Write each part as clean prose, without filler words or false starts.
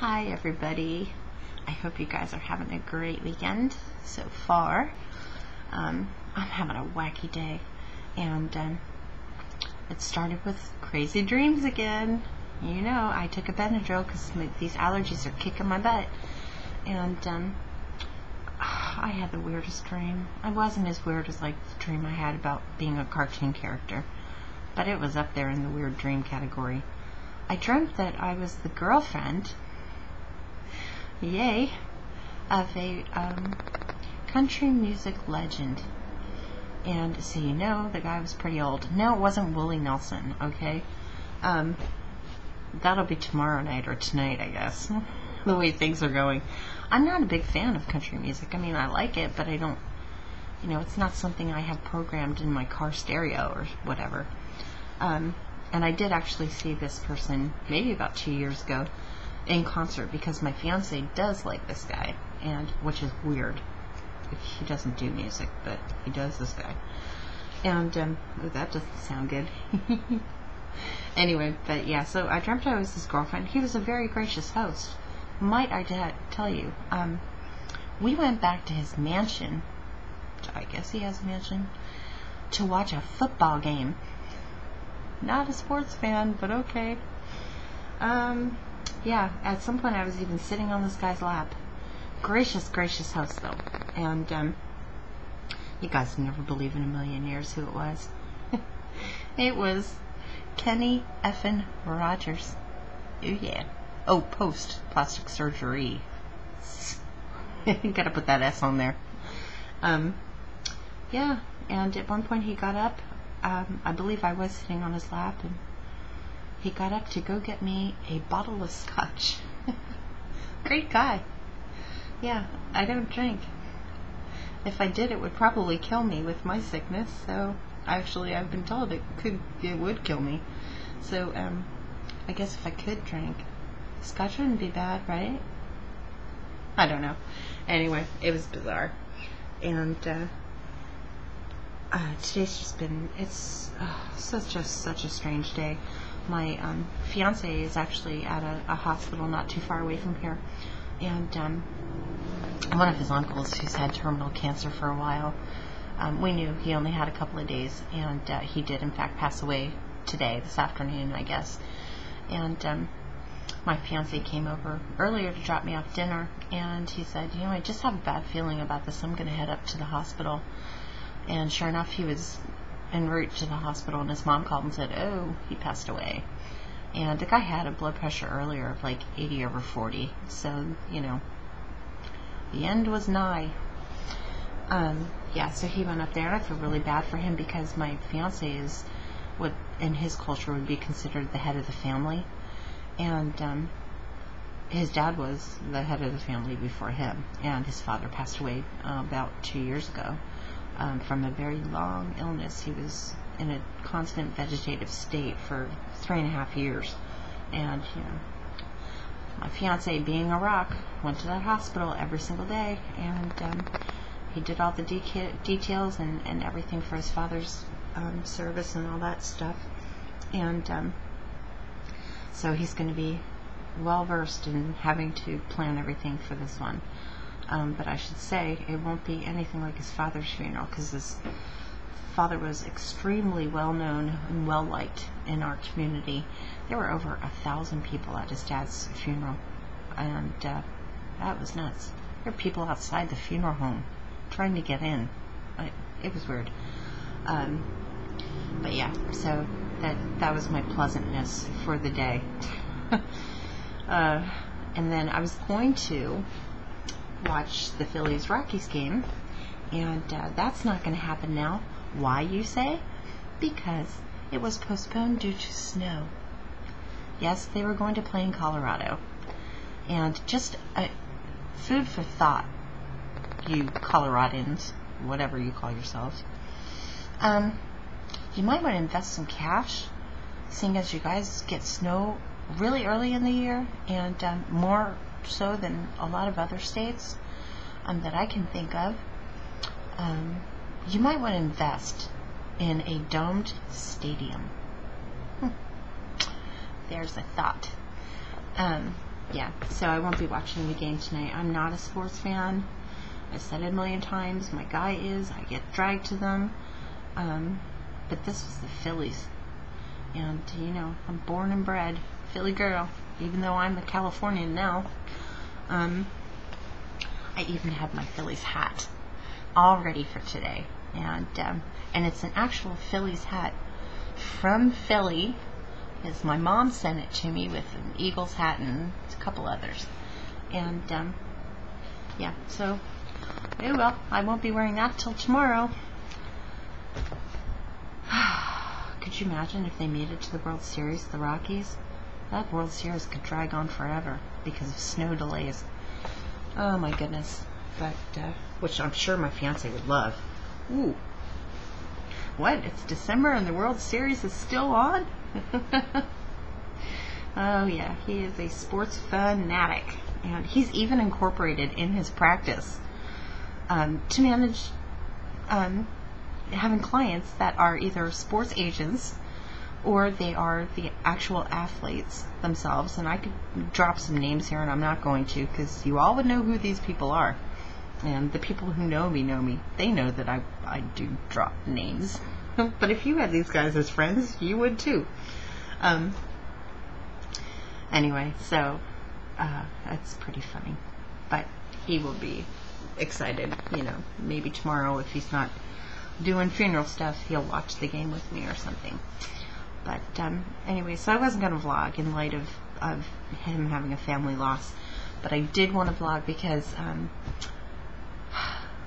Hi everybody. I hope you guys are having a great weekend so far. I'm having a wacky day, and it started with crazy dreams again. You know, I took a Benadryl because these allergies are kicking my butt, and I had the weirdest dream. I wasn't as weird as like the dream I had about being a cartoon character, but it was up there in the weird dream category. I dreamt that I was the girlfriend, yay, of a country music legend. And so you know, the guy was pretty old. No, it wasn't Willie Nelson, okay? That'll be tomorrow night or tonight, I guess, the way things are going. I'm not a big fan of country music. I mean, I like it, but I don't, it's not something I have programmed in my car stereo or whatever. And I did actually see this person maybe about 2 years ago in concert because my fiance does like this guy, and which is weird. He doesn't do music, but he does, this guy. And that doesn't sound good. Anyway, but yeah, so I dreamt I was his girlfriend. He was a very gracious host. Might I tell you, we went back to his mansion, I guess he has a mansion, to watch a football game. Not a sports fan, but okay. Yeah, at some point I was even sitting on this guy's lap. Gracious host, though. And you guys never believe in a million years who it was. It was Kenny effin' Rogers. Oh yeah. Oh, post plastic surgery. Gotta put that S on there. Yeah, and at one point he got up. I believe I was sitting on his lap, and he got up to go get me a bottle of scotch. Great guy. Yeah, I don't drink. If I did, it would probably kill me with my sickness. So actually, I've been told it would kill me. So I guess if I could drink, scotch wouldn't be bad, right? I don't know. Anyway, it was bizarre, and today's just been, it's such a strange day. My fiance is actually at a hospital not too far away from here, and one of his uncles who's had terminal cancer for a while, we knew he only had a couple of days, and he did in fact pass away today, this afternoon, I guess. And my fiance came over earlier to drop me off dinner, and he said, I just have a bad feeling about this. I'm going to head up to the hospital. And sure enough, he was en route to the hospital, and his mom called and said, oh, he passed away. And the guy had a blood pressure earlier of like 80 over 40. So, the end was nigh. Yeah, so he went up there, and I feel really bad for him because my fiance is what in his culture would be considered the head of the family. And his dad was the head of the family before him, and his father passed away about 2 years ago. From a very long illness. He was in a constant vegetative state for 3.5 years. And, my fiance, being a rock, went to that hospital every single day, and he did all the details and everything for his father's service and all that stuff. And so he's going to be well versed in having to plan everything for this one. But I should say it won't be anything like his father's funeral, because his father was extremely well known and well liked in our community. There were over 1,000 people at his dad's funeral, and that was nuts. There were people outside the funeral home trying to get in. It was weird. But yeah, so that was my pleasantness for the day. And then I was going to watch the Phillies-Rockies game, and that's not going to happen now. Why, you say? Because it was postponed due to snow. Yes, they were going to play in Colorado. And just food for thought, you Coloradans, whatever you call yourselves. You might want to invest some cash, seeing as you guys get snow really early in the year, and more so than a lot of other states that I can think of. You might want to invest in a domed stadium. There's a thought. yeah, so I won't be watching the game tonight. I'm not a sports fan. I've said it a million times. My guy is. I get dragged to them. But this was the Phillies. And, you know, I'm born and bred Philly girl, even though I'm a Californian now. I even have my Phillies hat all ready for today. And it's an actual Phillies hat from Philly, as my mom sent it to me with an Eagles hat and a couple others. And, yeah, so, oh well, I won't be wearing that till tomorrow. Could you imagine if they made it to the World Series, the Rockies? That World Series could drag on forever because of snow delays. Oh my goodness. But, which I'm sure my fiance would love. Ooh. What? It's December and the World Series is still on? Oh yeah, he is a sports fanatic. And he's even incorporated in his practice to manage having clients that are either sports agents or they are the actual athletes themselves. And I could drop some names here, and I'm not going to, because you all would know who these people are. And the people who know me. They know that I do drop names. But if you had these guys as friends, you would too. Anyway, so that's pretty funny. But he will be excited, you know, maybe tomorrow if he's not doing funeral stuff, he'll watch the game with me or something. But anyway, so I wasn't going to vlog in light of him having a family loss, but I did want to vlog because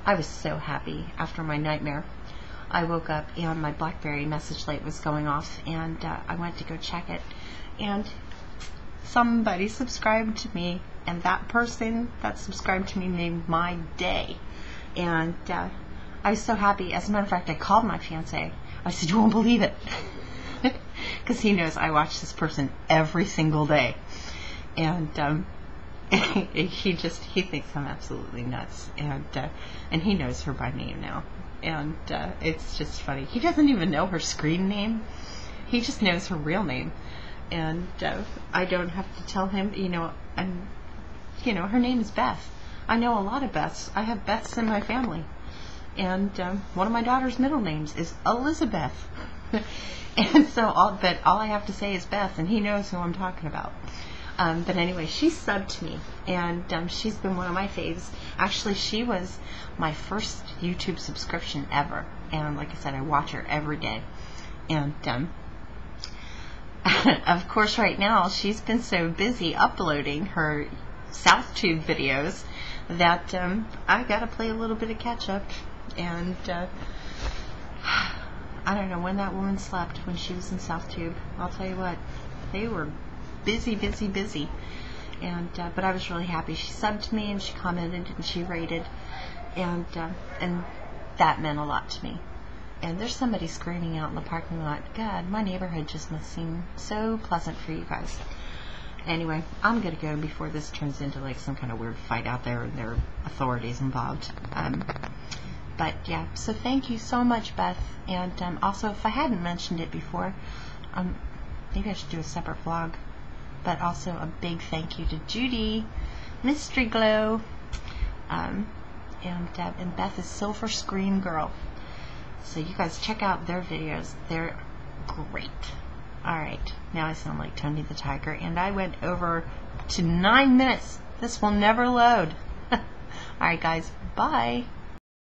I was so happy after my nightmare. I woke up and my BlackBerry message light was going off, and I went to go check it, and somebody subscribed to me, and that person that subscribed to me made my day. And I was so happy. As a matter of fact, I called my fiance. I said, "You won't believe it," because he knows I watch this person every single day, and he thinks I'm absolutely nuts, and he knows her by name now, and it's just funny. He doesn't even know her screen name; he just knows her real name, and I don't have to tell him. Her name is Beth. I know a lot of Beths. I have Beths in my family. And one of my daughter's middle names is Elizabeth. And so all I have to say is Beth, and he knows who I'm talking about. But anyway, she subbed to me, and she's been one of my faves. Actually, she was my first YouTube subscription ever. And like I said, I watch her every day. And of course, right now, she's been so busy uploading her SouthTube videos that I got to play a little bit of catch up. And I don't know when that woman slept when she was in SouthTube. I'll tell you what, they were busy. And but I was really happy. She subbed to me, and she commented, and she rated, and that meant a lot to me. And there's somebody screaming out in the parking lot. God, my neighborhood just must seem so pleasant for you guys. Anyway, I'm gonna go before this turns into like some kind of weird fight out there and there are authorities involved. But yeah, so thank you so much, Beth. And also, if I hadn't mentioned it before, maybe I should do a separate vlog. But also a big thank you to Judy, Mystery Glow, and Beth is Silver Screen Girl. So you guys check out their videos. They're great. Alright, now I sound like Tony the Tiger, and I went over to 9 minutes. This will never load. Alright guys, bye.